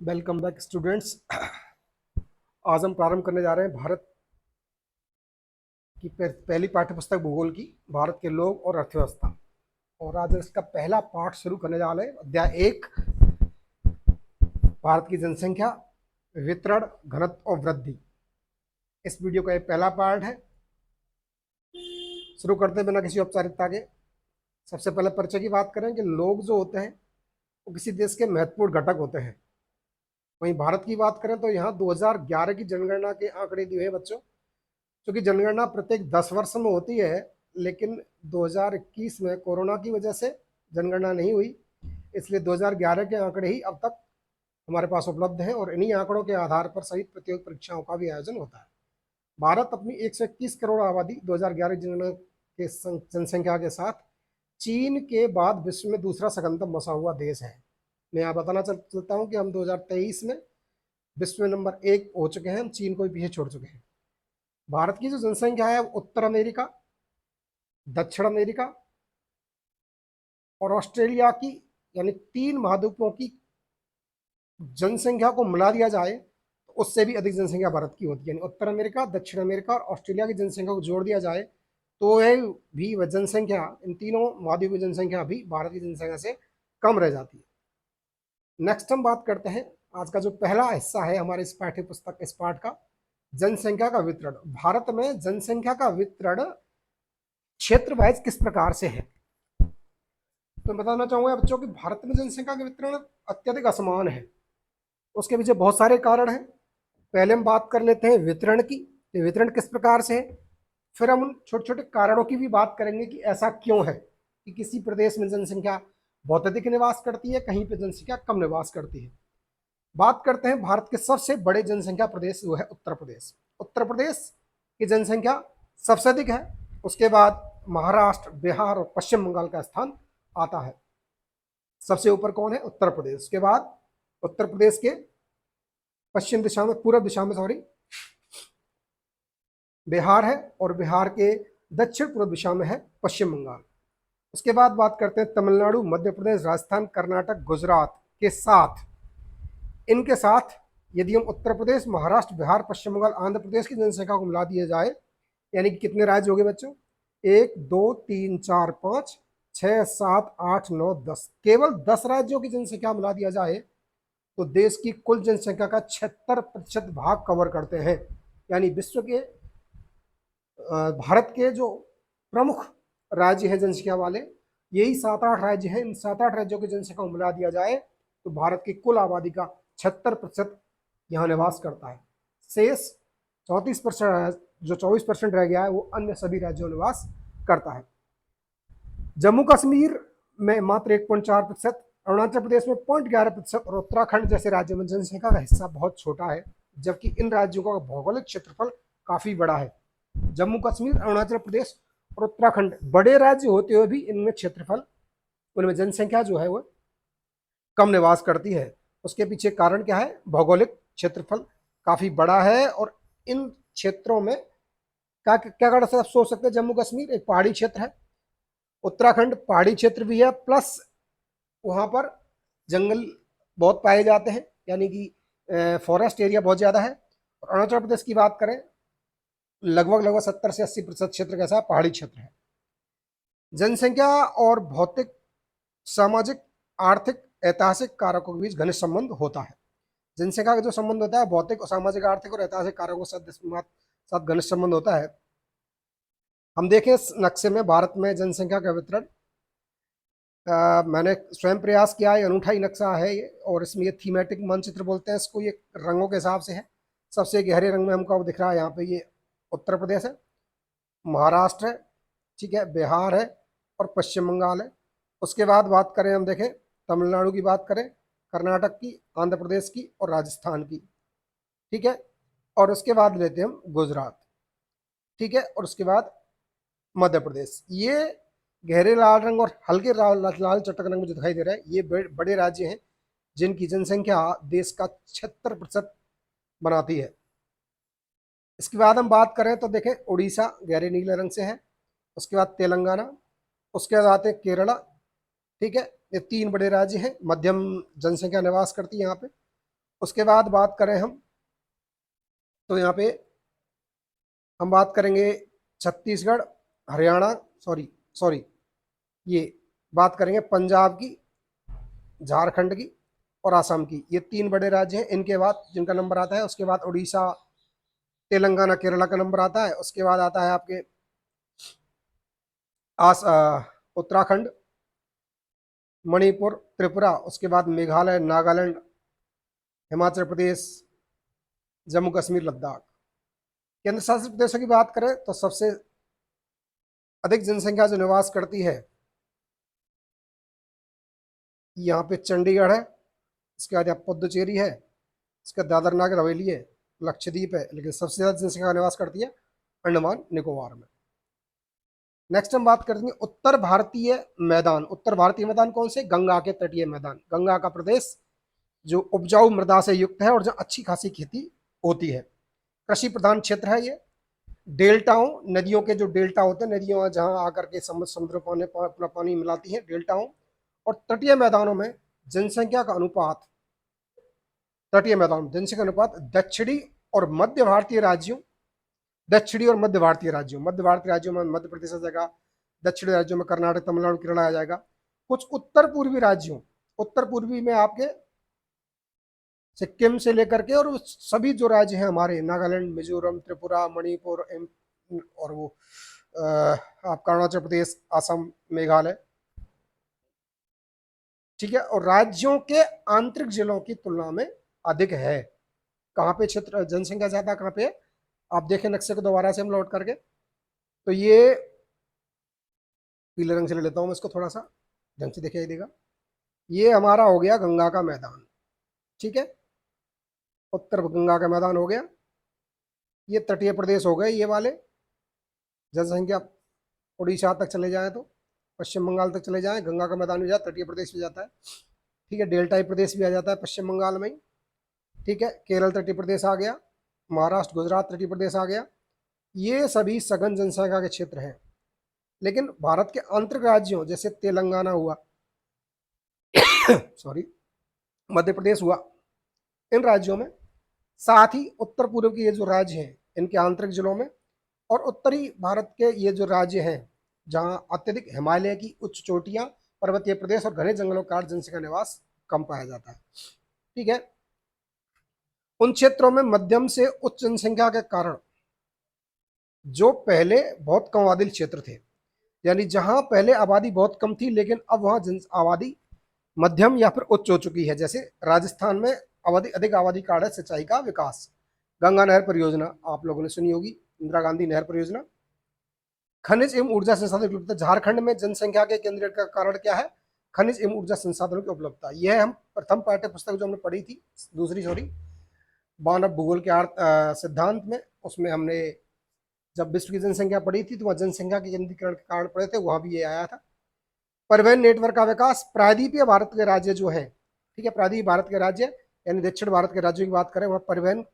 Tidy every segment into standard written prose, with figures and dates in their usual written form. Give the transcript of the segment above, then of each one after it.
Welcome back students. आज हम प्रारंभ करने जा रहे हैं भारत की पहली पाठ्य पुस्तक भूगोल की, भारत के लोग और अर्थव्यवस्था। और आज इसका पहला पाठ शुरू करने जा रहे हैं। अध्याय 1, भारत की जनसंख्या, वितरण, घनत्व और वृद्धि। इस वीडियो का ये पहला पार्ट है। शुरू करते बिना किसी औपचारिकता के सबसे पहले परिचय की बात करें कि लोग जो होते हैं वो किसी देश के महत्वपूर्ण घटक होते हैं। वहीं भारत की बात करें तो यहाँ 2011 की जनगणना के आंकड़े दिए हैं बच्चों। क्योंकि जनगणना प्रत्येक 10 वर्ष में होती है, लेकिन 2021 में कोरोना की वजह से जनगणना नहीं हुई, इसलिए 2011 के आंकड़े ही अब तक हमारे पास उपलब्ध हैं और इन्हीं आंकड़ों के आधार पर सभी प्रतियोगी परीक्षाओं का भी आयोजन होता है। भारत अपनी 121 करोड़ आबादी 2011 जनगणना के जनसंख्या के साथ चीन के बाद विश्व में दूसरा सघनतम बसा हुआ देश है। मैं यहाँ बताना चलता हूँ कि हम 2023 में विश्व में नंबर 1 हो चुके हैं, हम चीन को भी पीछे छोड़ चुके हैं। भारत की जो जनसंख्या है उत्तर अमेरिका, दक्षिण अमेरिका और ऑस्ट्रेलिया की, यानी 3 महाद्वीपों की जनसंख्या को मिला दिया जाए तो उससे भी अधिक जनसंख्या भारत की होती है। यानी उत्तर अमेरिका, दक्षिण अमेरिका और ऑस्ट्रेलिया की जनसंख्या को जोड़ दिया जाए तो यह भी वह जनसंख्या, इन तीनों महाद्वीपों की जनसंख्या भी भारत की जनसंख्या से कम रह जाती है। नेक्स्ट हम बात करते हैं, आज का जो पहला हिस्सा है हमारे इस पाठ्य पुस्तक इस पाठ का, जनसंख्या का वितरण। भारत में जनसंख्या का वितरण क्षेत्र वाइज किस प्रकार से है। तो बताना चाहूंगा बच्चों कि भारत में जनसंख्या का वितरण अत्यधिक असमान है। उसके पीछे बहुत सारे कारण हैं। पहले हम बात कर लेते हैं वितरण की, तो वितरण किस प्रकार से है। फिर हम उन छोटे छोटे कारणों की भी बात करेंगे कि ऐसा क्यों है कि किसी प्रदेश में जनसंख्या बहुत अधिक निवास करती है, कहीं पर जनसंख्या कम निवास करती है। बात करते हैं भारत के सबसे बड़े जनसंख्या प्रदेश जो है उत्तर प्रदेश। उत्तर प्रदेश की जनसंख्या सबसे अधिक है। उसके बाद महाराष्ट्र, बिहार और पश्चिम बंगाल का स्थान आता है। सबसे ऊपर कौन है? उत्तर प्रदेश। उसके बाद उत्तर प्रदेश के पश्चिम दिशा में, पूर्व दिशा में सॉरी, बिहार है और बिहार के दक्षिण पूर्व दिशा में है पश्चिम बंगाल। उसके बाद बात करते हैं तमिलनाडु, मध्य प्रदेश, राजस्थान, कर्नाटक, गुजरात के साथ, इनके साथ यदि हम उत्तर प्रदेश, महाराष्ट्र, बिहार, पश्चिम बंगाल, आंध्र प्रदेश की जनसंख्या को मिला दिया जाए, यानी कि कितने राज्य हो गए बच्चों? 1 2 3 4 5 6 7 8 9 10, केवल 10 राज्यों की जनसंख्या मिला दिया जाए तो देश की कुल जनसंख्या का 76% भाग कवर करते हैं। यानी विश्व के भारत के जो प्रमुख राज्य हैं जनसंख्या वाले, यही 7-8 राज्य हैं। इन 7-8 राज्यों की जनसंख्या को मिला दिया जाए तो भारत की कुल आबादी का 76% यहाँ निवास करता है। शेष 34%, जो 24% रह गया है, वो अन्य सभी राज्यों में निवास करता है। जम्मू कश्मीर में मात्र 1.4%, अरुणाचल प्रदेश में 0.11% और उत्तराखंड जैसे राज्यों में जनसंख्या का हिस्सा बहुत छोटा है, जबकि इन राज्यों का भौगोलिक क्षेत्रफल काफी बड़ा है। जम्मू कश्मीर, अरुणाचल प्रदेश और उत्तराखंड बड़े राज्य होते हुए भी इनमें क्षेत्रफल, उनमें जनसंख्या जो है वो कम निवास करती है। उसके पीछे कारण क्या है? भौगोलिक क्षेत्रफल काफी बड़ा है और इन क्षेत्रों में क्या क्या कारण से आप सोच सकते हैं। जम्मू कश्मीर एक पहाड़ी क्षेत्र है, उत्तराखंड पहाड़ी क्षेत्र भी है, प्लस वहां पर जंगल बहुत पाए जाते हैं, यानी कि फॉरेस्ट एरिया बहुत ज्यादा है। और अरुणाचल प्रदेश की बात करें, लगभग 70 से 80% क्षेत्र कैसा पहाड़ी क्षेत्र है। जनसंख्या और भौतिक, सामाजिक, आर्थिक, ऐतिहासिक कारकों के बीच घनिष्ठ संबंध होता है। जनसंख्या का जो संबंध होता है भौतिक और सामाजिक, आर्थिक और ऐतिहासिक कारकों के साथ घनिष्ठ संबंध होता है। हम देखें इस नक्शे में भारत में जनसंख्या का वितरण, मैंने स्वयं प्रयास किया है, अनूठा ही नक्शा है ये, और इसमें ये थीमेटिक मानचित्र बोलते हैं इसको। ये रंगों के हिसाब से है। सबसे गहरे रंग में हमको दिख रहा है यहाँ पे, ये उत्तर प्रदेश है, महाराष्ट्र है, ठीक है, बिहार है और पश्चिम बंगाल है। उसके बाद बात करें, हम देखें तमिलनाडु की बात करें, कर्नाटक की, आंध्र प्रदेश की और राजस्थान की, ठीक है। और उसके बाद लेते हैं हम गुजरात, ठीक है, और उसके बाद मध्य प्रदेश। ये गहरे लाल रंग और हल्के लाल चटक रंग में जो दिखाई दे रहा है, ये बड़े राज्य हैं जिनकी जनसंख्या देश का 76% बनाती है। इसके बाद हम बात करें तो देखें उड़ीसा गहरे नीले रंग से है, उसके बाद तेलंगाना, उसके बाद आते हैं केरला, ठीक है। ये 3 बड़े राज्य हैं, मध्यम जनसंख्या निवास करती है यहाँ पे। उसके बाद बात करें हम, तो यहाँ पे हम बात करेंगे छत्तीसगढ़, हरियाणा, सॉरी सॉरी ये बात करेंगे पंजाब की, झारखंड की और आसाम की। ये 3 बड़े राज्य हैं। इनके बाद जिनका नंबर आता है, उसके बाद उड़ीसा, तेलंगाना, केरला का नंबर आता है। उसके बाद आता है आपके उत्तराखंड, मणिपुर, त्रिपुरा, उसके बाद मेघालय, नागालैंड, हिमाचल प्रदेश, जम्मू कश्मीर, लद्दाख। केंद्र शासित प्रदेशों की बात करें तो सबसे अधिक जनसंख्या जो निवास करती है यहाँ पे चंडीगढ़ है, इसके बाद यहाँ पुदुचेरी है, इसका दादर नगर हवेली है, लक्षद्वीप है, लेकिन सबसे ज्यादा जनसंख्या निवास करती है अंडमान निकोबार में। नेक्स्ट हम बात करते हैं उत्तर भारतीय मैदान। उत्तर भारतीय मैदान कौन से? गंगा के तटीय मैदान, गंगा का प्रदेश जो उपजाऊ मृदा से युक्त है और जहाँ अच्छी खासी खेती होती है। कृषि प्रधान क्षेत्र है ये। डेल्टाओं, नदियों के जो डेल्टा होते हैं, नदियों जहाँ आकर के समुद्र पानी अपना पानी मिलाती है, डेल्टाओं और तटीय मैदानों में जनसंख्या का अनुपात, तटीय मैदान जनसंख्या का अनुपात दक्षिणी और मध्य भारतीय राज्यों, दक्षिणी और मध्य भारतीय राज्यों में मध्य प्रदेश आ जाएगा, दक्षिणी राज्यों में कर्नाटक, तमिलनाडु, केरल आ जाएगा। कुछ उत्तर पूर्वी राज्यों, उत्तर पूर्वी में आपके सिक्किम से लेकर के और सभी जो राज्य हैं हमारे, नागालैंड, मिजोरम, त्रिपुरा, मणिपुर और वो आपका अरुणाचल प्रदेश, असम, मेघालय, ठीक है। और राज्यों के आंतरिक जिलों की तुलना में अधिक है। कहाँ पे क्षेत्र जनसंख्या ज्यादा, कहाँ पे? आप देखें नक्शे को दोबारा से हम लौट करके, तो ये पीले रंग से ले लेता हूं मैं इसको, थोड़ा सा ढंग से दिखाई देगा। ये हमारा हो गया गंगा का मैदान, ठीक है, उत्तर गंगा का मैदान हो गया। ये तटीय प्रदेश हो गए ये वाले, जनसंख्या उड़ीसा तक चले जाए तो, पश्चिम बंगाल तक चले जाए, गंगा का मैदान भी जाता है, तटीय प्रदेश भी जाता है, ठीक है। डेल्टाई प्रदेश भी आ जाता है पश्चिम बंगाल में ही, ठीक है। केरल तटीय प्रदेश आ गया, महाराष्ट्र, गुजरात तटीय प्रदेश आ गया। ये सभी सघन जनसंख्या के क्षेत्र हैं। लेकिन भारत के आंतरिक राज्यों जैसे तेलंगाना हुआ सॉरी, मध्य प्रदेश हुआ, इन राज्यों में, साथ ही उत्तर पूर्व के ये जो राज्य हैं इनके आंतरिक जिलों में, और उत्तरी भारत के ये जो राज्य हैं जहां अत्यधिक हिमालय की उच्च चोटियां, पर्वतीय प्रदेश और घने जंगलों का जनसंख्या निवास कम पाया जाता है, ठीक है। उन क्षेत्रों में मध्यम से उच्च जनसंख्या के कारण जो पहले बहुत कम आबादी क्षेत्र थे, यानी जहां पहले आबादी बहुत कम थी लेकिन अब वहां आबादी मध्यम या फिर उच्च हो चुकी है। जैसे राजस्थान में अधिक आबादी कार्ड है सिंचाई का विकास, गंगा नहर परियोजना आप लोगों ने सुनी होगी, इंदिरा गांधी नहर परियोजना। खनिज एवं ऊर्जा संसाधन की उपलब्धता, झारखंड में जनसंख्या के केंद्रीय का कारण क्या है? खनिज एवं ऊर्जा संसाधनों की उपलब्धता। यह हम प्रथम पाठ्य पुस्तक जो हमने पढ़ी थी, दूसरी सॉरी, मानव भूगोल के सिद्धांत में, उसमें हमने जब विश्व की जनसंख्या पढ़ी थी तो वह जनसंख्या के केंद्रीकरण के कारण पढ़े थे, वहां भी ये आया था। परिवहन नेटवर्क का विकास, प्रायद्वीपीय भारत के राज्य जो है, ठीक है, प्रायद्वीपीय भारत के राज्य यानी दक्षिण भारत के राज्यों की बात करें, वह परिवहन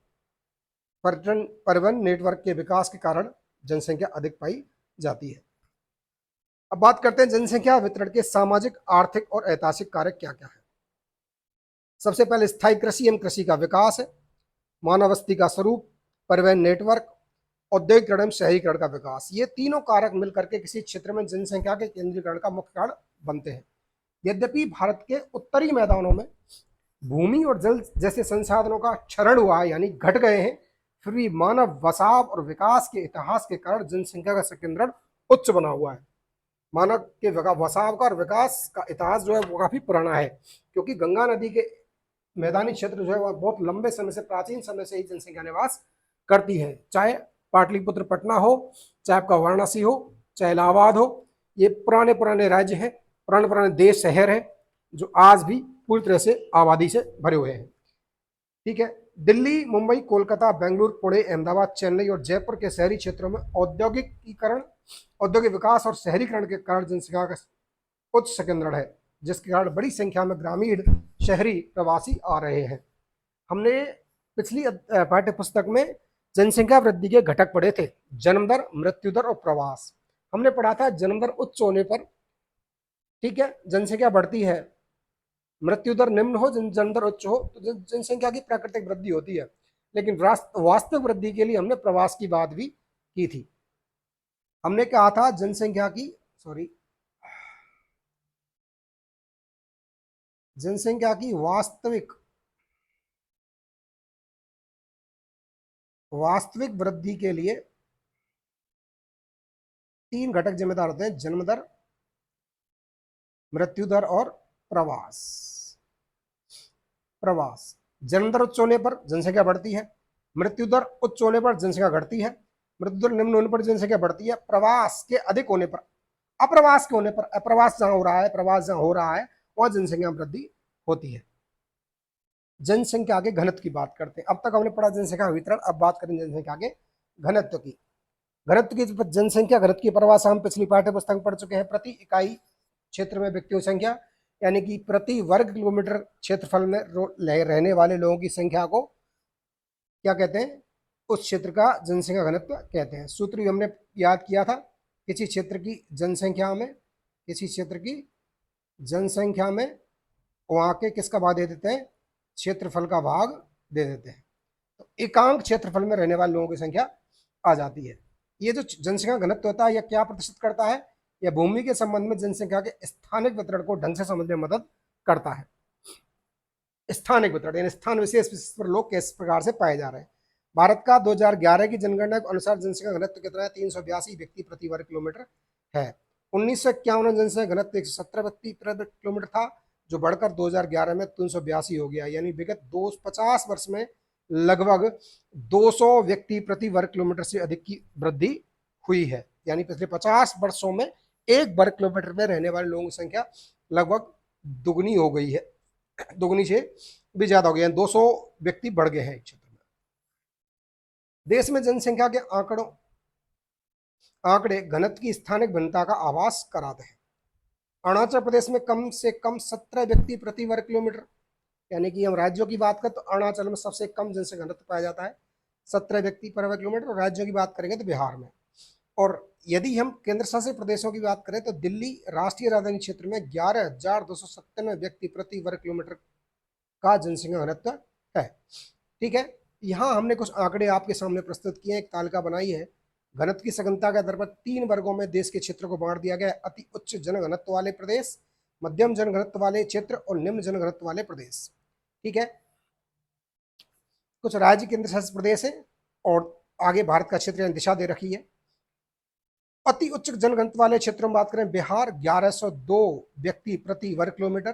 नेटवर्क के विकास के कारण जनसंख्या अधिक पाई जाती है। अब बात करते हैं जनसंख्या वितरण के सामाजिक, आर्थिक और ऐतिहासिक कारक क्या क्या है। सबसे पहले स्थायी कृषि एवं कृषि का विकास है, मानव बस्ती का स्वरूप, परिवहन नेटवर्क, औद्योगिकरण एवं शहरीकरण का विकास। ये तीनों कारक मिलकर के किसी क्षेत्र में जनसंख्या के केंद्रीकरण का मुख्य कारण बनते हैं। यद्यपि भारत के उत्तरी मैदानों में भूमि और जल जैसे संसाधनों का क्षरण हुआ है, यानी घट गए हैं, फिर भी मानव वसाव और विकास के इतिहास के कारण जनसंख्या का संकेंद्रण उच्च बना हुआ है। मानव के वसाव का और विकास का इतिहास जो है वो काफी पुराना है, क्योंकि गंगा नदी के मैदानी क्षेत्र जो है वह बहुत लंबे समय से, प्राचीन समय से ही जनसंख्या निवास करती है। चाहे पाटलिपुत्र पटना हो, चाहे आपका वाराणसी हो, चाहे इलाहाबाद हो, ये पुराने पुराने राज्य हैं, पुराने पुराने देश, शहर हैं जो आज भी पूरी तरह से आबादी से भरे हुए हैं, ठीक है। दिल्ली, मुंबई, कोलकाता, बेंगलुरु, पुणे, अहमदाबाद, चेन्नई और जयपुर के शहरी क्षेत्रों में औद्योगिकीकरण, औद्योगिक विकास और शहरीकरण के कारण जनसंख्या का उच्च संकेंद्रण है, जिसके कारण बड़ी संख्या में ग्रामीण, शहरी, प्रवासी आ रहे हैं। हमने पिछली पाठ्य पुस्तक में जनसंख्या वृद्धि के घटक पढ़े थे, जन्म दर, मृत्यु दर और प्रवास। हमने पढ़ा था जन्म दर उच्च होने पर, ठीक है, जनसंख्या बढ़ती है, मृत्यु दर निम्न हो, जन्म दर उच्च हो, तो जनसंख्या की प्राकृतिक वृद्धि होती है। लेकिन वास्तविक वृद्धि के लिए हमने प्रवास की बात भी की थी। हमने कहा था जनसंख्या की, सॉरी, जनसंख्या की वास्तविक वृद्धि के लिए 3 घटक जिम्मेदार होते हैं: जन्म दर, मृत्यु दर और प्रवास। प्रवास, जन्म दर उच्च होने पर जनसंख्या बढ़ती है, मृत्यु दर उच्च होने पर जनसंख्या घटती है, मृत्यु दर निम्न होने पर जनसंख्या बढ़ती है, प्रवास के अधिक होने पर, अप्रवास के होने पर, अप्रवास जहां हो रहा है, प्रवास जहां हो रहा है, वहां जनसंख्या वृद्धि होती है। जनसंख्या के घनत्व की बात करते हैं। अब तक हमने पढ़ा जनसंख्या वितरण, अब बात करें जनसंख्या के घनत्व की। घनत्व की, जनसंख्या घनत्व की परिभाषा हम पिछली पाठ्य पुस्तक में पढ़ चुके हैं। प्रति इकाई क्षेत्र में व्यक्तियों की संख्या, यानी कि प्रति वर्ग किलोमीटर क्षेत्रफल में रहने वाले लोगों की संख्या को क्या कहते हैं? उस क्षेत्र का जनसंख्या घनत्व कहते हैं। सूत्र भी हमने याद किया था। किसी क्षेत्र की जनसंख्या में, किसी क्षेत्र की जनसंख्या में वहां के किसका भाग दे देते हैं? क्षेत्रफल का भाग दे देते हैं। तो एकांक क्षेत्रफल में रहने वाले लोगों की संख्या आ जाती है। ये जो जनसंख्या घनत्व होता है, यह क्या प्रदर्शित करता है? यह भूमि के संबंध में जनसंख्या के स्थानिक वितरण को ढंग से समझने में मदद करता है। स्थानिक वितरण यानी स्थान विशेष पर लोग किस प्रकार से पाए जा रहे हैं। भारत का 2011 की जनगणना के अनुसार जनसंख्या घनत्व कितना है? 382 व्यक्ति प्रति वर्ग किलोमीटर है। 1951 जनसंख्या घनत्व 117 व्यक्ति प्रति किलोमीटर था, जो बढ़कर 2011 में 382 हो गया। यानी विगत 250 वर्ष में लगभग 200 व्यक्ति प्रति वर्ग किलोमीटर से अधिक की वृद्धि हुई है। यानी पिछले 50 वर्षों में एक वर्ग किलोमीटर में रहने वाले लोगों की संख्या लगभग दुगनी हो गई है, दुगनी से भी ज्यादा हो गया, 200 व्यक्ति बढ़ गए हैं एक क्षेत्र में। देश में जनसंख्या के आंकड़े घनत्व की स्थानिक भिन्नता का आभास कराते हैं। अरुणाचल प्रदेश में कम से कम 17 व्यक्ति प्रति वर्ग किलोमीटर, यानी कि हम राज्यों की बात करें तो अरुणाचल में सबसे कम जनसंख्या घनत्व पाया जाता है, 17 व्यक्ति पर वर्ग किलोमीटर। और राज्यों की बात करेंगे तो बिहार में। और यदि हम केंद्र शासित प्रदेशों की बात करें तो दिल्ली राष्ट्रीय राजधानी क्षेत्र में 11,297 व्यक्ति प्रति वर्ग किलोमीटर का जनसंख्या घनत्व है। ठीक है, यहाँ हमने कुछ आंकड़े आपके सामने प्रस्तुत किए हैं, एक तालिका बनाई है। घनत्व की सघनता के आधार पर 3 वर्गों में देश के क्षेत्र को बांट दिया गया है: अति उच्च जनघनत्व वाले प्रदेश, मध्यम जनघनत्व वाले क्षेत्र और निम्न जनघनत्व वाले प्रदेश। ठीक है, कुछ राज्य केंद्र शासित प्रदेश है और आगे भारत का क्षेत्र दिशा दे रखी है। अति उच्च जनघनत्व वाले क्षेत्रों में बात करें, बिहार 1102 व्यक्ति प्रति वर्ग किलोमीटर,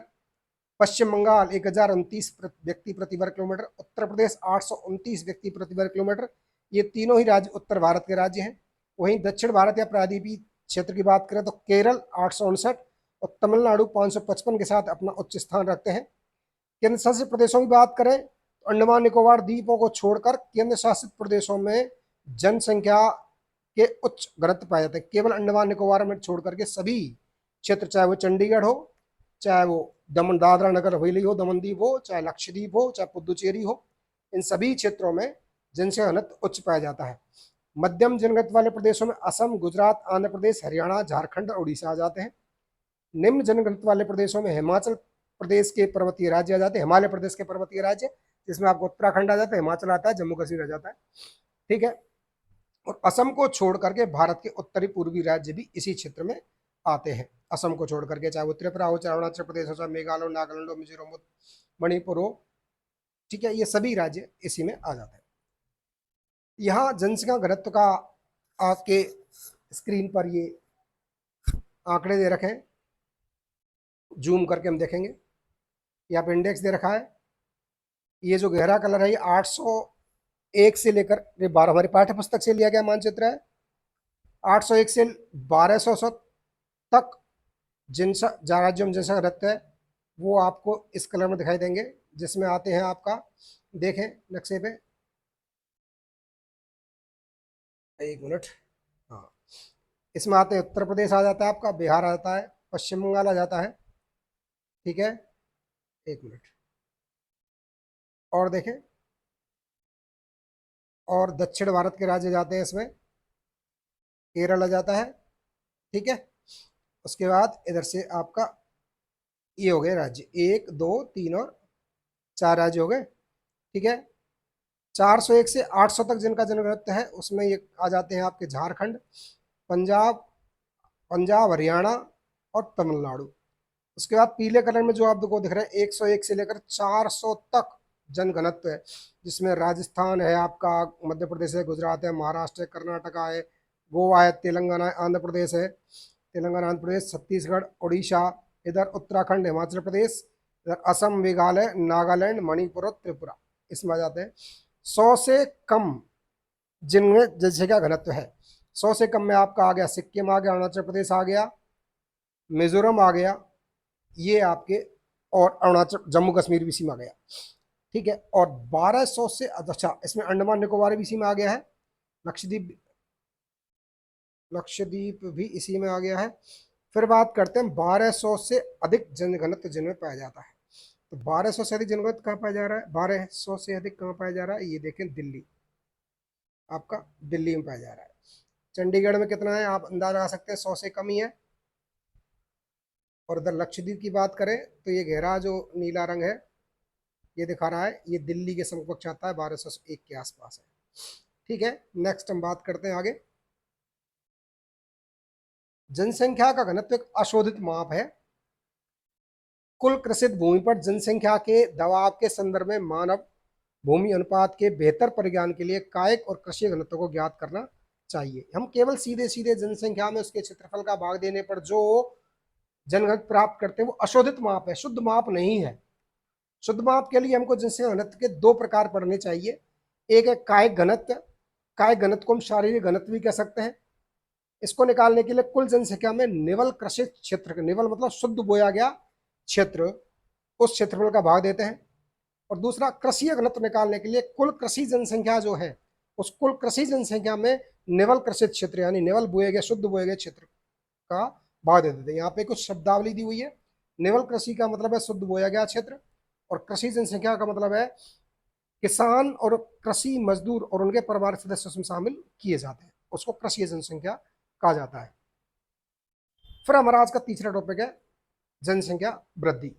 पश्चिम बंगाल 1029 व्यक्ति प्रति वर्ग किलोमीटर, उत्तर प्रदेश 829 व्यक्ति प्रति वर्ग किलोमीटर। ये तीनों ही राज्य उत्तर भारत के राज्य हैं। वहीं दक्षिण भारत या प्रायद्वीपीय क्षेत्र की बात करें तो केरल 859 और तमिलनाडु 555 के साथ अपना उच्च स्थान रखते हैं। केंद्र शासित प्रदेशों की बात करें तो अंडमान निकोबार द्वीपों को छोड़कर केंद्र शासित प्रदेशों में जनसंख्या के उच्च घनत्व पाए जाते हैं। केवल अंडमान निकोबार में छोड़ करके सभी क्षेत्र, चाहे वो चंडीगढ़ हो, चाहे वो दमन दादरा नगर हवेली हो, दमनदीप हो, चाहे लक्षद्वीप हो, चाहे पुदुचेरी हो, इन सभी क्षेत्रों में जनसंख्या घनत्व उच्च पाया जाता है। मध्यम जनघनत्व वाले प्रदेशों में असम, गुजरात, आंध्र प्रदेश, हरियाणा, झारखंड और उड़ीसा आ जाते हैं। निम्न जनघनत्व वाले प्रदेशों में हिमाचल प्रदेश के पर्वतीय राज्य आ जाते हैं, हिमालय प्रदेश के पर्वतीय राज्य, जिसमें आपको उत्तराखंड आ जाता है, हिमाचल आता है, जम्मू कश्मीर आ जाता है। ठीक है, और असम को छोड़ करके भारत के उत्तरी पूर्वी राज्य भी इसी क्षेत्र में आते हैं। असम को छोड़ करके चाहे वो त्रिपुरा हो, चाहे अरुणाचल प्रदेश हो, चाहे मेघालय, नागालैंड हो, मिजोरम हो, मणिपुर हो, ठीक है, ये सभी राज्य इसी में आ जाते हैं। यहाँ जनसंख्या घनत्व का आपके स्क्रीन पर ये आंकड़े दे रखे हैं, जूम करके हम देखेंगे। यहाँ पे इंडेक्स दे रखा है। ये जो गहरा कलर है ये 801 से लेकर 12 हमारी पाठ्य पुस्तक से लिया गया मानचित्र है। 801 से 1200 तक जिन राज्यों में जनसंख्या घनत्व है वो आपको इस कलर में दिखाई देंगे, जिसमें आते हैं आपका, देखें नक्शे पे, एक मिनट, हाँ, इसमें आते हैं उत्तर प्रदेश आ जाता है आपका, बिहार आ जाता है, पश्चिम बंगाल आ जाता है। ठीक है, एक मिनट और देखें, और दक्षिण भारत के राज्य जाते हैं इसमें, केरल आ जाता है। ठीक है, उसके बाद इधर से आपका ये हो गए राज्य, 1 2 3 और 4 राज्य हो गए। ठीक है, 401 से 800 तक जिनका जनघनत्व है उसमें ये आ जाते हैं आपके झारखंड, पंजाब, हरियाणा और तमिलनाडु। उसके बाद पीले कलर में जो आपको दिख रहे हैं 101 से लेकर 400 तक जनघनत्व है, जिसमें राजस्थान है आपका, मध्य प्रदेश है, गुजरात है, महाराष्ट्र है, कर्नाटका है, गोवा है, तेलंगाना है, आंध्र प्रदेश है, तेलंगाना आंध्र प्रदेश, छत्तीसगढ़, उड़ीसा, इधर उत्तराखंड, हिमाचल प्रदेश, इधर असम, मेघालय, नागालैंड, मणिपुर और त्रिपुरा इसमें आ जाते हैं। 100 से कम जिनमें जनसंख्या घनत्व है, 100 से कम में आपका आ गया सिक्किम आ गया, अरुणाचल प्रदेश आ गया, मिजोरम आ गया, ये आपके, और अरुणाचल, जम्मू कश्मीर भी इसी में आ गया। ठीक है, और 1200 से अच्छा इसमें अंडमान निकोबार भी इसी में आ गया है, लक्षद्वीप, लक्षद्वीप भी इसी में आ गया है। फिर बात करते हैं 1200 से अधिक जनघनत्व जिनमें पाया जाता है। तो 1200 से अधिक जनघनत्व कहाँ पाया जा रहा है, 1200 से अधिक कहाँ पाया जा रहा है, ये देखें दिल्ली, आपका दिल्ली में पाया जा रहा है। चंडीगढ़ में कितना है आप अंदाजा लगा सकते हैं, 100 से कम ही है। और इधर लक्षद्वीप की बात करें तो ये गहरा जो नीला रंग है ये दिखा रहा है, ये दिल्ली के समकक्ष आता है, 1201 के आसपास है। ठीक है, नेक्स्ट हम बात करते हैं आगे। जनसंख्या का घनत्व एक अशोधित माप है। कुल कृषित भूमि पर जनसंख्या के दबाव के संदर्भ में मानव भूमि अनुपात के बेहतर परिज्ञान के लिए कायिक और कृषि घनत्व को ज्ञात करना चाहिए। हम केवल सीधे सीधे जनसंख्या में उसके क्षेत्रफल का भाग देने पर जो जनघनत्व प्राप्त करते हैं वो अशोधित माप है, शुद्ध माप नहीं है। शुद्ध माप के लिए हमको जनसंख्या घनत्व के दो प्रकार पढ़ने चाहिए। एक है कायिक घनत्व, कायिक घनत्व को हम शारीरिक घनत्व भी कह सकते हैं। इसको निकालने के लिए कुल जनसंख्या में निवल कृषित क्षेत्र, निवल मतलब शुद्ध बोया गया क्षेत्र, उस क्षेत्रफल का भाग देते हैं। और दूसरा कृषि घनत्व निकालने के लिए कुल कृषि जनसंख्या जो है उस कुल कृषि जनसंख्या में निवल कृषित क्षेत्र यानी निवल बोए गए शुद्ध बोए गए क्षेत्र का भाग दे देते हैं। यहाँ पे कुछ शब्दावली दी हुई है। निवल कृषि का मतलब है शुद्ध बोया गया क्षेत्र, और कृषि जनसंख्या का मतलब है किसान और कृषि मजदूर और उनके परिवार सदस्य उसमें शामिल किए जाते हैं, उसको कृषि जनसंख्या कहा जाता है। फिर हमारा आज का तीसरा टॉपिक है जनसंख्या वृद्धि।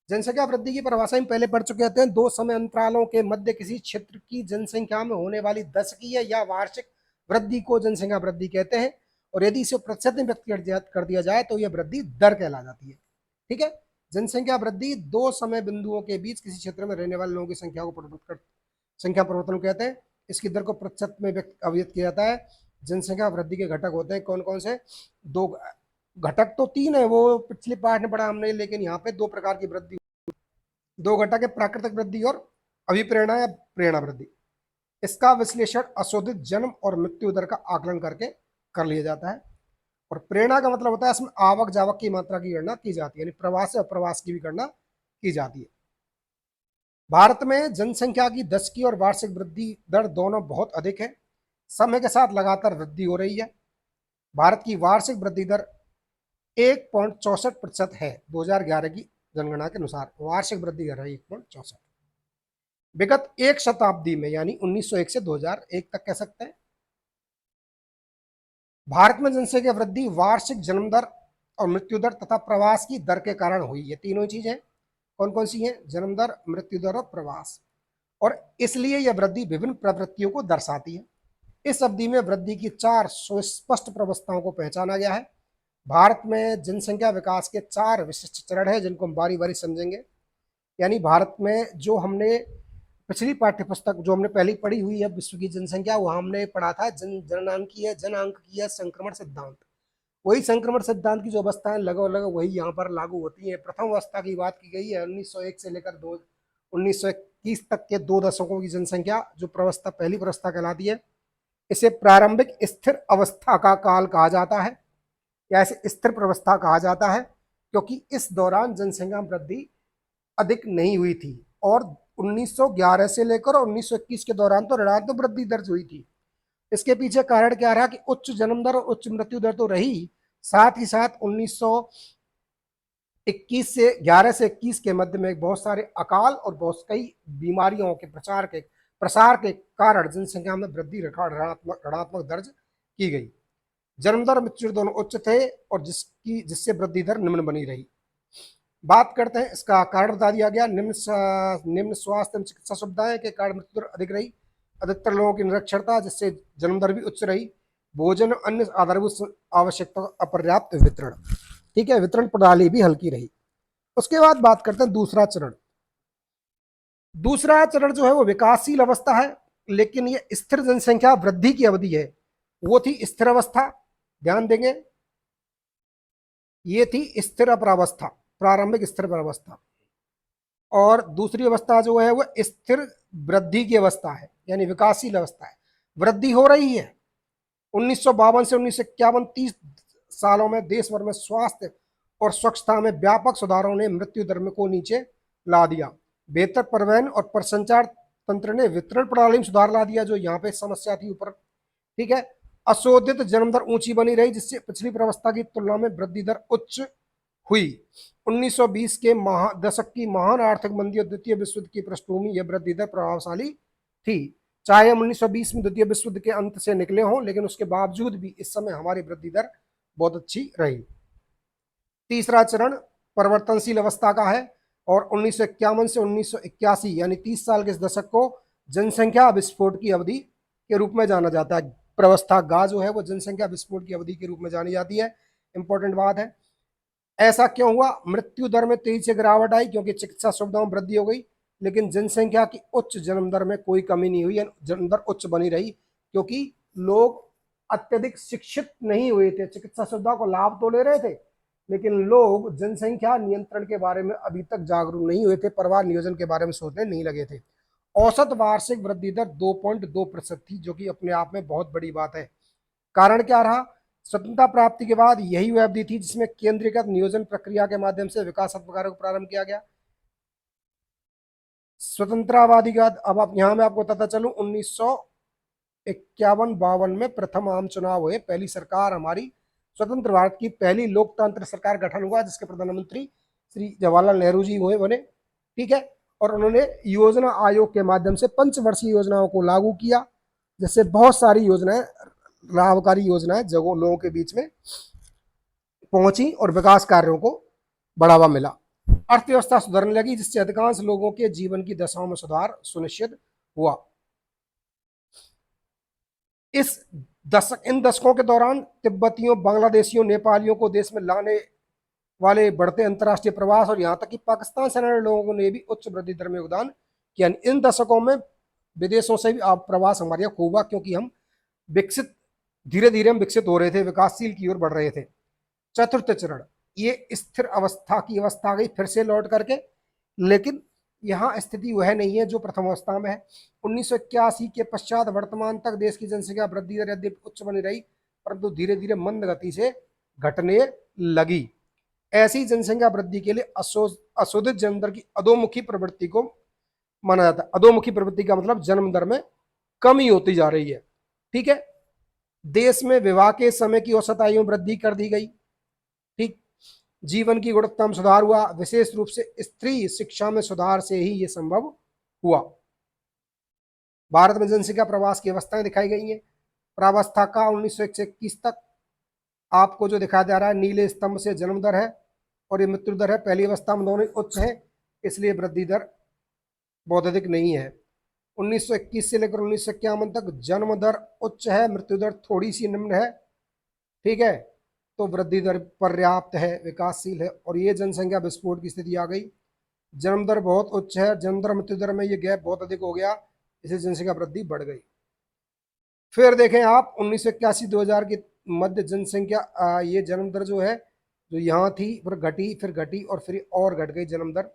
जनसंख्या वृद्धि की परिभाषा हम पहले पढ़ चुके हैं। दो समय अंतरालों के मध्य किसी क्षेत्र की जनसंख्या में होने वाली दशकीय या वार्षिक वृद्धि को जनसंख्या वृद्धि कहते हैं, और यदि इसे प्रतिशत में व्यक्त कर दिया जाए तो यह वृद्धि दर कहला जाती है। ठीक है, जनसंख्या वृद्धि दो समय बिंदुओं के बीच किसी क्षेत्र में रहने वाले लोगों की संख्या को संख्या परिवर्तन कहते हैं। इसकी दर को प्रतिशत में अभिव्यक्त किया जाता है। जनसंख्या वृद्धि के घटक होते हैं कौन कौन से, दो घटक तो तीन है, वो पिछले पाठ में पढ़ा हमने, लेकिन यहाँ पे दो प्रकार की वृद्धि, दो घटक है, प्राकृतिक वृद्धि और अभिप्रेरणा या प्रेरणा वृद्धि। इसका विश्लेषण अशोधित जन्म और मृत्यु दर का आकलन करके कर लिया जाता है। और प्रेरणा का मतलब होता है इसमें आवक जावक की मात्रा की गणना की जाती है, यानी प्रवास और प्रवास की भी गणना की जाती है। भारत में जनसंख्या की दशकीय और वार्षिक वृद्धि दर दोनों बहुत अधिक है, समय के साथ लगातार वृद्धि हो रही है। भारत की वार्षिक वृद्धि दर 1.64% है 2011 की जनगणना के अनुसार, वार्षिक वृद्धि दर है 1.64। विगत एक शताब्दी में यानी 1901 से 2001 तक कह सकते हैं, भारत में जनसंख्या वृद्धि वार्षिक जन्म दर और मृत्यु दर तथा प्रवास की दर के कारण हुई। ये तीनों चीजें कौन कौन सी हैं, जन्म दर, मृत्यु दर और प्रवास, और इसलिए यह वृद्धि विभिन्न प्रवृत्तियों को दर्शाती है। इस अवधि में वृद्धि की चार सुस्पष्ट प्रवस्थाओं को पहचाना गया है। भारत में जनसंख्या विकास के चार विशिष्ट चरण हैं जिनको हम बारी बारी समझेंगे। यानी भारत में जो हमने पिछली पाठ्य पुस्तक जो हमने पहले पढ़ी हुई है विश्व की जनसंख्या, वहां हमने पढ़ा था जनांकीय संक्रमण सिद्धांत। वही संक्रमण सिद्धांत की जो अवस्थाएं लगभग लगभग वही यहाँ पर लागू होती है। प्रथम अवस्था की बात की गई है 1901 से लेकर 1921 तक के 2 दशकों की जनसंख्या, जो प्रवस्था पहली प्रवस्था कहलाती है। इसे प्रारंभिक स्थिर अवस्था का काल कहा जाता है या इसे स्थिर प्रवस्था कहा जाता है, क्योंकि इस दौरान जनसंख्या वृद्धि अधिक नहीं हुई थी, और 1911 से लेकर 1921 के दौरान तो ऋणात्मक वृद्धि दर्ज हुई थी। इसके पीछे कारण क्या रहा कि उच्च जन्म दर और उच्च मृत्यु दर तो रही, साथ ही साथ 1921 से 11 से 21 के मध्य में बहुत सारे अकाल और बहुत कई बीमारियों के प्रसार के कारण जनसंख्या में वृद्धि ऋणात्मक दर्ज की गई। जन्म दर मृत्यु दोनों उच्च थे और जिससे वृद्धि दर निम्न बनी रही। बात करते हैं, इसका कारण बता दिया गया। निम्न स्वास्थ्य एवं चिकित्सा सुविधाएं के कारण मृत्यु दर अधिक रही। अधिकतर लोगों की निरक्षरता जिससे जन्म दर भी उच्च रही। भोजन अन्य आधारभूत आवश्यकता अपर्याप्त वितरण, ठीक है, वितरण प्रणाली भी हल्की रही। उसके बाद बात करते हैं दूसरा चरण। दूसरा चरण जो है वो विकासशील अवस्था है, लेकिन ये स्थिर जनसंख्या वृद्धि की अवधि है। वो थी स्थिर अवस्था, ध्यान देंगे, ये थी स्थिर अवस्था, प्रारंभिक स्थिर अवस्था। और दूसरी अवस्था जो है वो स्थिर वृद्धि की अवस्था है, यानी विकासशील अवस्था है, वृद्धि हो रही है। 1952 से 1951 30 सालों में देश भर में स्वास्थ्य और स्वच्छता में व्यापक सुधारों ने मृत्यु दर में को नीचे ला दिया। बेहतर परिवहन और प्रसंचार तंत्र ने वितरण प्रणाली में सुधार ला दिया, जो यहाँ पे समस्या थी ऊपर, ठीक है। अशोधित जन्म दर ऊंची बनी रही, जिससे पिछली अवस्था की तुलना में वृद्धि दर उच्च हुई। 1920 के दशक की महान आर्थिक मंदी और द्वितीय विश्व युद्ध की पृष्ठभूमि यह वृद्धि दर प्रभावशाली थी। चाहे हम 1920 में द्वितीय विश्व युद्ध के अंत से निकले हों, लेकिन उसके बावजूद भी इस समय हमारी वृद्धि दर बहुत अच्छी रही। तीसरा चरण परिवर्तनशील अवस्था का है और 1951 से 1981 यानी 30 साल के इस दशक को जनसंख्या विस्फोट की अवधि के रूप में जाना जाता है। प्रवस्था गा जो है वो जनसंख्या विस्फोट की अवधि के रूप में जानी जाती है। इंपॉर्टेंट बात है। ऐसा क्यों हुआ? मृत्यु दर में तेजी से गिरावट आई क्योंकि चिकित्सा सुविधाओं में वृद्धि हो गई, लेकिन जनसंख्या की उच्च जन्म दर में कोई कमी नहीं हुई, जन्म दर उच्च बनी रही, क्योंकि लोग अत्यधिक शिक्षित नहीं हुए थे। चिकित्सा सुविधा को लाभ तो ले रहे थे, लेकिन लोग जनसंख्या नियंत्रण के बारे में अभी तक जागरूक नहीं हुए थे, परिवार नियोजन के बारे में सोचने नहीं लगे थे। औसत वार्षिक वृद्धि दर 2.2% थी, जो कि अपने आप में बहुत बड़ी बात है। कारण क्या रहा? स्वतंत्रता प्राप्ति के बाद यही वह अवधि थी जिसमें केंद्रीकृत नियोजन प्रक्रिया के माध्यम से विकासात्मक कार्यों को प्रारंभ किया गया। स्वतंत्रतावादी के बाद अब आप यहां में आपको बताता चलूं, 1951-52 में प्रथम आम चुनाव हुए। पहली सरकार हमारी स्वतंत्र भारत की पहली लोकतांत्रिक सरकार गठन हुआ, जिसके प्रधानमंत्री श्री जवाहरलाल नेहरू जी हुए बने, ठीक है। और उन्होंने योजना आयोग के माध्यम से पंचवर्षीय योजनाओं को लागू किया, जिससे बहुत सारी योजनाएं, लाभकारी योजनाएं जगह लोगों के बीच में पहुंची और विकास कार्यों को बढ़ावा मिला। अर्थव्यवस्था सुधरने लगी, जिससे अधिकांश लोगों के जीवन की दशाओं में सुधार सुनिश्चित हुआ। इन दशकों के दौरान तिब्बतियों, बांग्लादेशियों, नेपालियों को देश में लाने वाले बढ़ते अंतर्राष्ट्रीय प्रवास और यहां तक कि पाकिस्तान से आने लोगों ने भी उच्च वृद्धि दर में योगदान किया। इन दशकों में विदेशों से भी प्रवास हमारे यहाँ खूब हुआ, क्योंकि हम विकसित, धीरे धीरे हम विकसित हो रहे थे, विकासशील की ओर बढ़ रहे थे। चतुर्थ चरण, ये स्थिर अवस्था की अवस्था गई फिर से लौट करके, लेकिन यहाँ स्थिति वह नहीं है जो प्रथम अवस्था में है। 1981 के पश्चात वर्तमान तक देश की जनसंख्या वृद्धि दर यद्यपि उच्च बनी रही, परंतु धीरे धीरे मंद गति से घटने लगी। ऐसी जनसंख्या वृद्धि के लिए अशोधित जन्म दर की अधोमुखी प्रवृत्ति को माना जाता है। अधोमुखी प्रवृत्ति का मतलब जन्म दर में कमी होती जा रही है, ठीक है। देश में विवाह के समय की औसत आयु में वृद्धि कर दी गई, ठीक। जीवन की गुणवत्ता में सुधार हुआ, विशेष रूप से स्त्री शिक्षा में सुधार से ही यह संभव हुआ। भारत में जनसंख्या प्रवास की अवस्थाएं दिखाई गई हैं। प्रावस्था का 1921 तक आपको जो दिखाया जा रहा है नीले स्तंभ से जन्म दर है और ये मृत्यु दर है। पहली अवस्था में दोनों उच्च है, इसलिए वृद्धि दर बहुत अधिक नहीं है। 1921 से लेकर 1951 तक जन्म दर उच्च है, मृत्यु दर थोड़ी सी निम्न है, ठीक है। तो वृद्धि दर पर्याप्त है, विकासशील है। और ये जनसंख्या विस्फोट की स्थिति आ गई। जन्म दर बहुत उच्च है, जन्म दर मृत्यु दर में ये गैप बहुत अधिक हो गया, इससे जनसंख्या वृद्धि बढ़ गई। फिर देखें आप 1981-2000 की मध्य जनसंख्या, ये जन्म दर जो है, जो यहाँ थी फिर घटी और फिर और घट गई जन्म दर,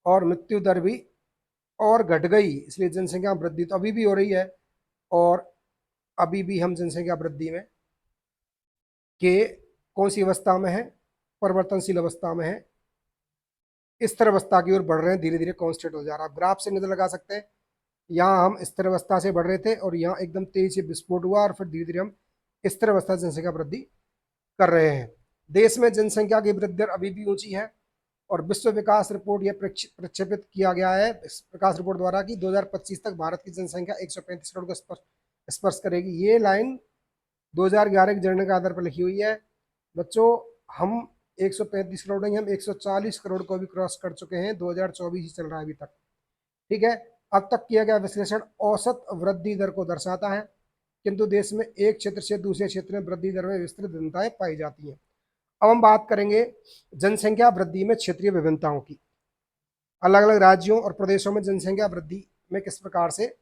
और मृत्यु दर भी और घट गई। इसलिए जनसंख्या वृद्धि तो अभी भी हो रही है, और अभी भी हम जनसंख्या वृद्धि में के कौन सी अवस्था में है? परिवर्तनशील अवस्था में है, स्थिर अवस्था की ओर बढ़ रहे हैं, धीरे धीरे कॉन्स्टेंट हो जा रहा है। आप ग्राफ से नजर लगा सकते हैं, यहाँ हम स्थिर अवस्था से बढ़ रहे थे और यहाँ एकदम तेजी से विस्फोट हुआ और फिर धीरे धीरे हम स्थिर अवस्था से जनसंख्या वृद्धि कर रहे हैं। देश में जनसंख्या की वृद्धि दर अभी भी ऊंची है और विश्व विकास रिपोर्ट यह प्रक्षेपित किया गया है विकास रिपोर्ट द्वारा कि 2025 तक भारत की जनसंख्या 135 करोड़ को स्पर्श करेगी। ये लाइन 2011 के जनगणना के आधार पर लिखी हुई है। बच्चों, हम 135 करोड़ नहीं, हम 140 करोड़ को भी क्रॉस कर चुके हैं। 2024 ही चल रहा है अभी तक। ठीक है, अब तक किया गया विश्लेषण औसत वृद्धि दर को दर्शाता है, किंतु देश में एक क्षेत्र से दूसरे क्षेत्र में वृद्धि दर में विस्तृत भिन्नताएं पाई जाती हैं। अब हम बात करेंगे जनसंख्या वृद्धि में क्षेत्रीय विभिन्नताओं की। अलग अलग राज्यों और प्रदेशों में जनसंख्या वृद्धि में किस प्रकार से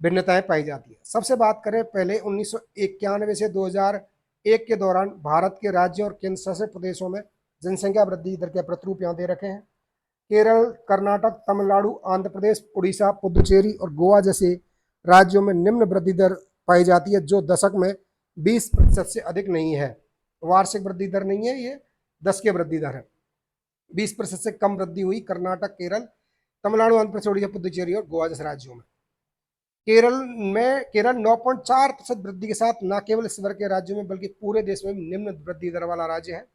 भिन्नताएं पाई जाती है। सबसे बात करें पहले 1991 से 2001 के दौरान भारत के राज्यों और केंद्र शासित प्रदेशों में जनसंख्या वृद्धि दर के प्रतिरूप यहाँ दे रखे हैं। केरल, कर्नाटक, तमिलनाडु, आंध्र प्रदेश, उड़ीसा, पुदुचेरी और गोवा जैसे राज्यों में निम्न वृद्धि दर पाई जाती है, जो दशक में 20% से अधिक नहीं है। वार्षिक वृद्धि दर नहीं है, ये 10 की वृद्धि दर है। 20% से कम वृद्धि हुई कर्नाटक, केरल, तमिलनाडु, आंध्र प्रदेश, उड़ीसा, पुदुचेरी और गोवा जैसे राज्यों में। केरल 9.4% वृद्धि के साथ न केवल इस वर्ग के राज्यों में बल्कि पूरे देश में निम्न वृद्धि दर वाला राज्य है।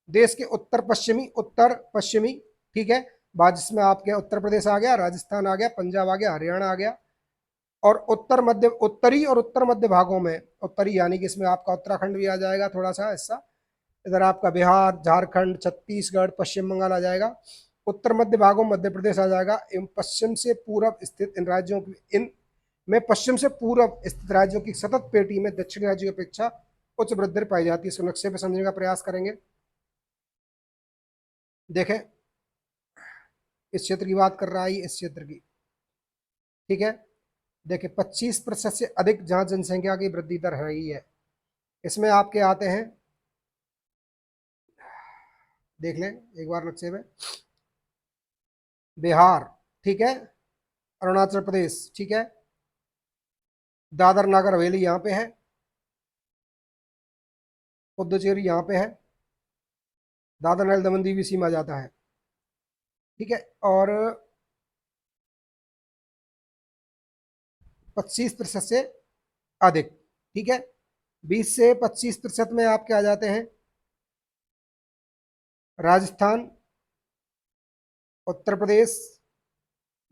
देश के उत्तर पश्चिमी, ठीक है, जिसमें आपके उत्तर प्रदेश आ गया, राजस्थान आ गया, पंजाब आ गया, हरियाणा आ गया, और उत्तरी और उत्तर मध्य भागों में, उत्तरी यानी कि इसमें आपका उत्तराखंड भी आ जाएगा, थोड़ा सा हिस्सा इधर आपका बिहार, झारखंड, छत्तीसगढ़, पश्चिम बंगाल आ जाएगा। उत्तर मध्य भागों मध्य प्रदेश आ जाएगा। एवं पश्चिम से पूर्व स्थित इन राज्यों की पश्चिम से पूर्व स्थित राज्यों की सतत पेटी में दक्षिणी राज्यों की अपेक्षा उच्च वृद्धि दर पाई जाती है। इसको नक्शे पे समझने का प्रयास करेंगे। देखें, इस क्षेत्र की बात कर रहा है, इस क्षेत्र की, ठीक है। देखिए 25% से अधिक जहां जनसंख्या की वृद्धि दर रही है, इसमें आपके आते हैं, देख लें एक बार नक्शे में, बिहार, ठीक है, अरुणाचल प्रदेश, ठीक है, दादर नागर हवेली यहाँ पे है, पुदुचेरी यहाँ पे है, दादर नगर दमन दीव इसी में आ जाता है, ठीक है। और 25% से अधिक, ठीक है, 20 से 25% में आपके आ जाते हैं राजस्थान, उत्तर प्रदेश,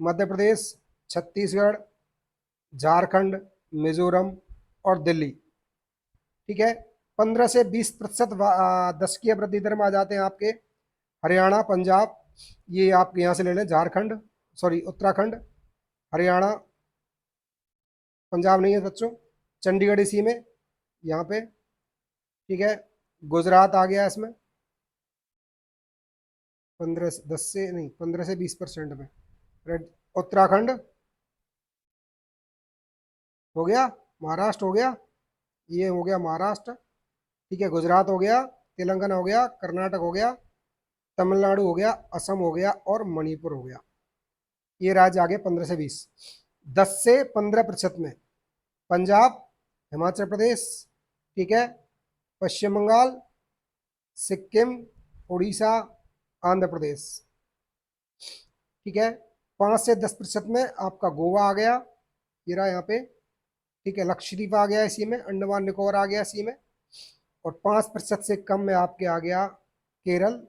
मध्य प्रदेश, छत्तीसगढ़, झारखंड, मिजोरम और दिल्ली, ठीक है। 15 से 20% दशकीय वृद्धि दर में आ जाते हैं आपके हरियाणा, पंजाब, ये आप यहाँ से ले लें, झारखंड, सॉरी उत्तराखंड, हरियाणा, पंजाब नहीं है बच्चों, चंडीगढ़ इसी में यहाँ पे, ठीक है, गुजरात आ गया इसमें 15 से 20% में, उत्तराखंड हो गया, महाराष्ट्र हो गया, ये हो गया महाराष्ट्र, ठीक है, गुजरात हो गया, तेलंगाना हो गया, कर्नाटक हो गया, तमिलनाडु हो गया, असम हो गया और मणिपुर हो गया। ये राज्य आ गए 15 से 20। 10 से 15% में पंजाब, हिमाचल प्रदेश, ठीक है, पश्चिम बंगाल, सिक्किम, उड़ीसा, आंध्र प्रदेश, ठीक है। 5 से 10% में आपका गोवा आ गया, ये रहा यहाँ पे, ठीक है, लक्षद्वीप आ गया इसी में, अंडमान निकोबार आ गया इसी में, और 5% से कम में आपके आ गया केरल,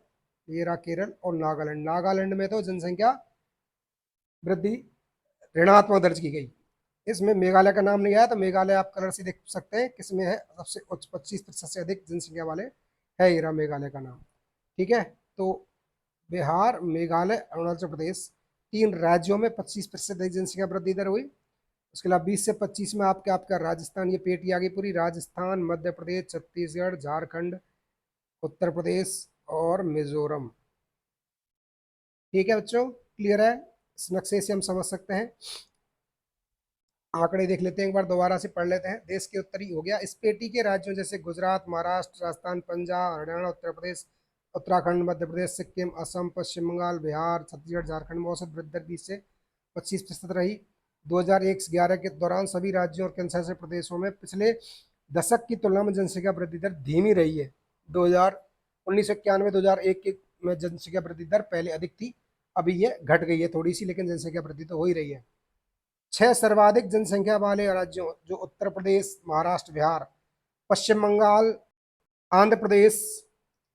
ये रहा केरल, और नागालैंड। नागालैंड में तो जनसंख्या वृद्धि ऋणात्मक दर्ज की गई। इसमें मेघालय का नाम नहीं आया, तो मेघालय आप कलर से देख सकते हैं किसमें है, सबसे उच्च 25% से अधिक जनसंख्या वाले है, ये रहा मेघालय का नाम, ठीक है। तो बिहार, मेघालय, अरुणाचल प्रदेश, 3 राज्यों में 25% अधिक जनसंख्या वृद्धि दर हुई। उसके अलावा 20 से 25 में आपका राजस्थान, ये पेटी आ गई पूरी, राजस्थान, मध्य प्रदेश, छत्तीसगढ़, झारखंड, उत्तर प्रदेश और मिजोरम, ठीक है बच्चों, क्लियर है। इस नक्शे से हम समझ सकते हैं। आंकड़े देख लेते हैं एक बार, दोबारा से पढ़ लेते हैं। देश के उत्तरी हो गया, इस पेटी के राज्यों जैसे गुजरात, महाराष्ट्र, राजस्थान, पंजाब, हरियाणा, उत्तर प्रदेश, उत्तराखंड, मध्य प्रदेश, सिक्किम, असम, पश्चिम बंगाल, बिहार, छत्तीसगढ़, झारखंड में औसत वृद्धि दर 20 से 25% रही। 2001-11 के दौरान सभी राज्यों और केंद्र शासित प्रदेशों में पिछले दशक की तुलना में जनसंख्या वृद्धि दर धीमी रही है। 1991-2001 में जनसंख्या वृद्धि दर पहले अधिक थी, अभी ये घट गई है थोड़ी सी, लेकिन जनसंख्या वृद्धि तो हो ही रही है। 6 सर्वाधिक जनसंख्या वाले राज्यों जो उत्तर प्रदेश, महाराष्ट्र, बिहार, पश्चिम बंगाल, आंध्र प्रदेश,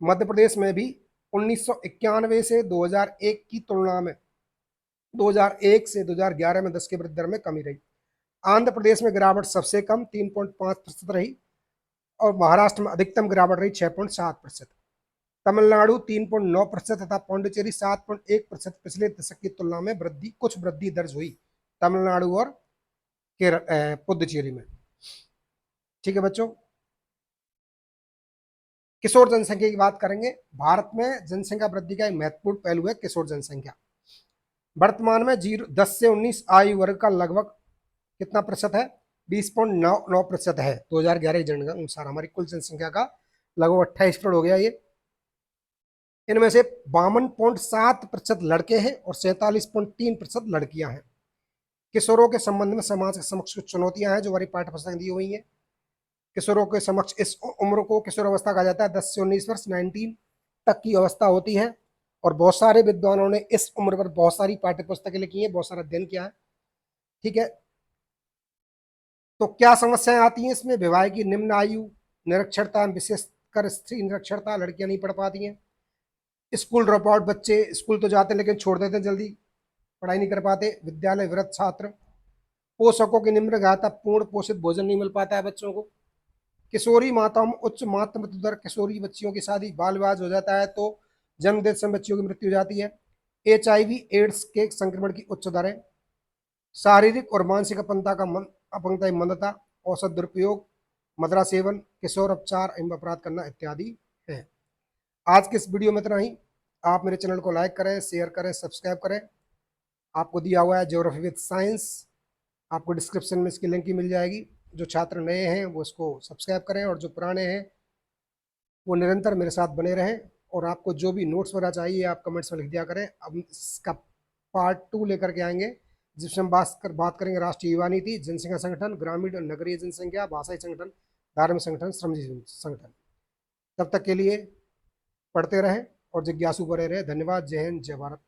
मध्य प्रदेश में भी 1991 से 2001 की तुलना में 2001 से 2011 में 10 की वृद्धि दर में कमी रही। आंध्र प्रदेश में गिरावट सबसे कम 3.5% रही, और महाराष्ट्र में अधिकतम गिरावट रही 6.7%। तमिलनाडु 3.9% तथा पौंडुचेरी 7.1%। पिछले दशक की तुलना में कुछ वृद्धि दर्ज हुई तमिलनाडु और केरल पुदुचेरी में। ठीक है बच्चों, किशोर जनसंख्या की बात करेंगे। भारत में जनसंख्या वृद्धि का एक महत्वपूर्ण पहलू है किशोर जनसंख्या। वर्तमान में 10 से 19 आयु वर्ग का लगभग कितना प्रतिशत है? 20.99% है। 2011 की जनगणना अनुसार हमारी कुल जनसंख्या का लगभग 28% हो गया ये। इनमें से 52.7% लड़के हैं और 47.3% लड़कियां हैं। किशोरों के संबंध में समाज के समक्ष कुछ चुनौतियां हैं जो हमारी पाठ्य पुस्तक दी हुई है। किशोरों के समक्ष इस उम्र को किशोर अवस्था कहा जाता है। 10 से 19 वर्ष 19 तक की अवस्था होती है और बहुत सारे विद्वानों ने इस उम्र पर बहुत सारी पाठ्य पुस्तकें लिखी है, बहुत सारा अध्ययन किया है। ठीक है, तो क्या समस्याएं आती हैं इसमें? विवाह की निम्न आयु, निरक्षरता, विशेषकर स्त्री निरक्षरता, लड़कियां नहीं पढ़ पाती हैं। स्कूल ड्रॉप आउट, बच्चे स्कूल तो जाते हैं लेकिन छोड़ देते हैं जल्दी, पढ़ाई नहीं कर पाते। विद्यालय विरत छात्र, पोषकों की निम्न गुणवत्ता, पूर्ण पोषित भोजन नहीं मिल पाता है बच्चों को। किशोरी माताओं में उच्च मातृ मृत्यु दर, किशोरी बच्चियों की शादी बाल विवाह हो जाता है तो जन्म देते समय बच्चियों की मृत्यु हो जाती है। HIV एड्स के संक्रमण की उच्च दरें, शारीरिक और मानसिक अपंगता, मंदता, औषध दुरुपयोग, मदिरा सेवन, किशोर उपचार एवं अपराध करना इत्यादि है। आज के इस वीडियो में इतना ही। आप मेरे चैनल को लाइक करें, शेयर करें, सब्सक्राइब करें। आपको दिया हुआ है ज्योग्राफी विद साइंस, आपको डिस्क्रिप्शन में इसकी लिंक ही मिल जाएगी। जो छात्र नए हैं वो इसको सब्सक्राइब करें और जो पुराने हैं वो निरंतर मेरे साथ बने रहें। और आपको जो भी नोट्स वगैरह चाहिए आप कमेंट्स में लिख दिया करें। अब इसका पार्ट 2 लेकर के आएंगे जिसमें हम बात करेंगे राष्ट्रीय युवा नीति, जनसंख्या संगठन, ग्रामीण और नगरीय जनसंख्या, भाषाई संगठन, धार्मिक संगठन, श्रमजीवी संगठन। तब तक के लिए पढ़ते रहें और जिज्ञासु बने रहें। धन्यवाद। जय हिंद, जय भारत।